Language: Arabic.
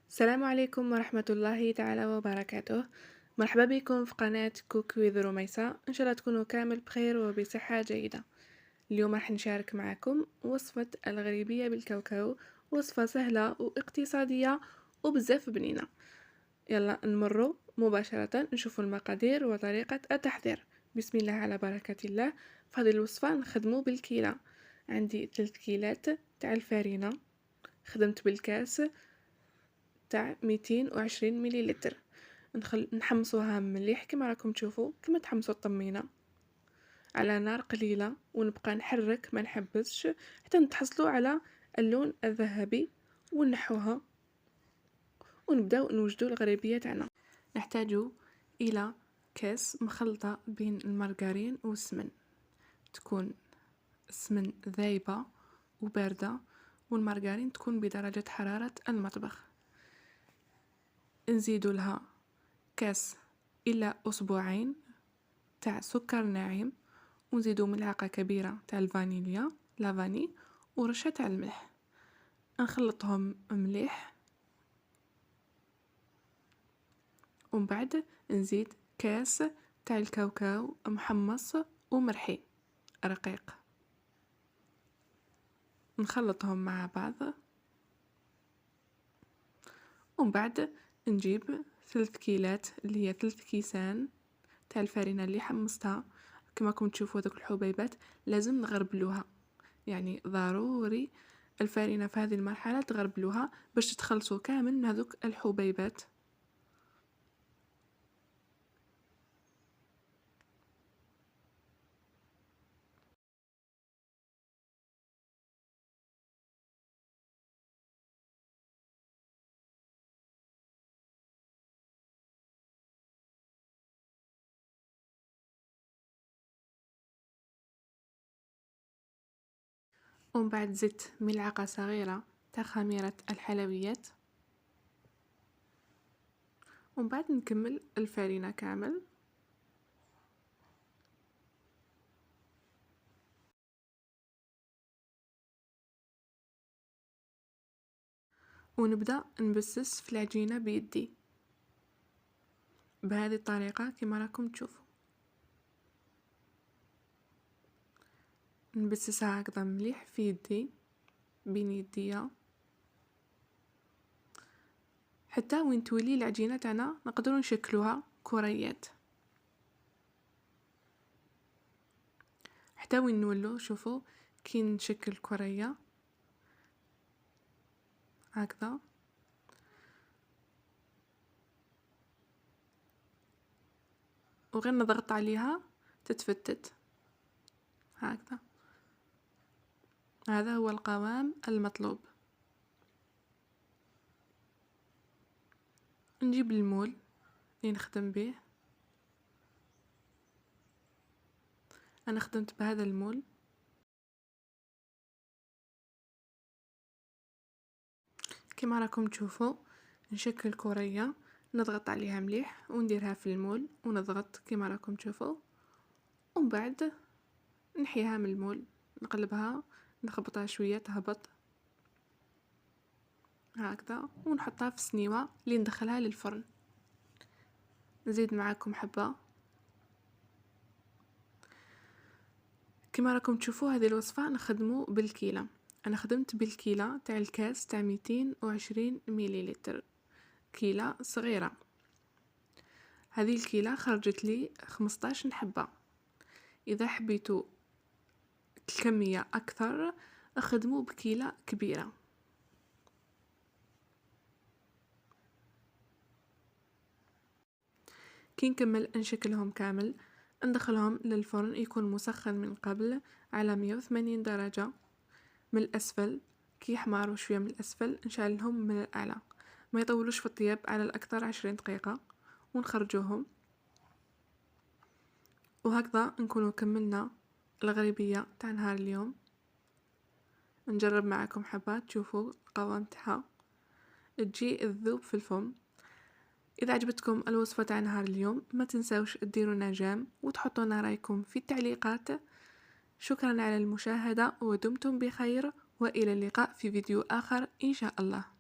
السلام عليكم ورحمة الله تعالى وبركاته. مرحبا بكم في قناة كوك وذ رميسة. إن شاء الله تكونوا كامل بخير وبصحة جيدة. اليوم راح نشارك معكم وصفة الغريبية بالكاوكاو، وصفة سهلة واقتصادية وبزاف بنينة. يلا نمروا مباشرة نشوفوا المقادير وطريقة التحضير. بسم الله على بركة الله. في هذه الوصفة نخدموا بالكيلة. عندي 3 كيلات تاع الفارينة، خدمت بالكاس تاع 220 مليلتر. نحمصوها مليح كما راكم تشوفوا، كما تحمصوا الطمينه على نار قليله، ونبقى نحرك ما نحبسش حتى نتحصلوا على اللون الذهبي، ونحوها ونبداو نوجدوا الغريبيه تاعنا. نحتاج الى كاس مخلطه بين المارغرين والسمن، تكون السمن ذايبه وبارده، والمارغرين تكون بدرجه حراره المطبخ. نزيدوا لها كاس إلى أسبوعين تاع سكر ناعم، ونزيدوا ملعقة كبيرة تاع الفانيليا لافاني، ورشة تاع الملح. نخلطهم مليح، ومن بعد نزيد كاس تاع الكاوكاو محمص ومرحي رقيق، نخلطهم مع بعض. ومن بعد نجيب 3 كيلات اللي هي 3 كيسان تاع الفارينة اللي حمصتها. كما راكم تشوفوا هذوك الحبيبات لازم نغربلوها، يعني ضروري الفارينة في هذه المرحلة تغربلوها باش تخلصوا كامل من هذوك الحبيبات. ومن بعد زدت ملعقة صغيرة تاع خميرة الحلويات، ومن بعد نكمل الفارينة كامل. ونبدأ نبسس في العجينة بيدي بهذه الطريقة كما راكم تشوفوا. نبسسها هكذا مليح في يدي، بين يديا، حتى وين تولي العجينة تاعنا نقدروا نشكلوها كريات، حتى وين نولو. شوفوا كي نشكل كرية هكذا، وغير نضغط عليها تتفتت هكذا. هذا هو القوام المطلوب. نجيب المول اللي نخدم به. انا خدمت بهذا المول. كما راكم تشوفوا نشكل كرية، نضغط عليها مليح ونديرها في المول ونضغط كما راكم تشوفوا، ومن بعد نحيها من المول، نقلبها، نخبطها شوية تهبط هكذا، ونحطها في سنيوة اللي ندخلها للفرن. نزيد معاكم حبة. كما راكم تشوفوا هذه الوصفة نخدمو بالكيلة. انا خدمت بالكيلة تاع الكاس تاع 220 مليلتر، كيلة صغيرة. هذه الكيلة خرجت لي 15 حبة. اذا حبيتوا الكمية اكثر اخدموا بكيلة كبيرة. كي نكمل نشكلهم كامل، ندخلهم للفرن يكون مسخن من قبل على 180 درجة من الأسفل. كي يحمروا شوية من الأسفل نشعلهم من الأعلى، ما يطولوش في الطياب، على الأكثر 20 دقيقة، ونخرجوهم. وهكذا نكونوا كملنا الغريبية تاع نهار اليوم. نجرب معكم حبات تشوفوا القوام تاعها، تجي الذوب في الفم. إذا عجبتكم الوصفة تاع نهار اليوم ما تنساوش ديروا لنا جيم وتحطونا رايكم في التعليقات. شكرا على المشاهدة ودمتم بخير، وإلى اللقاء في فيديو آخر إن شاء الله.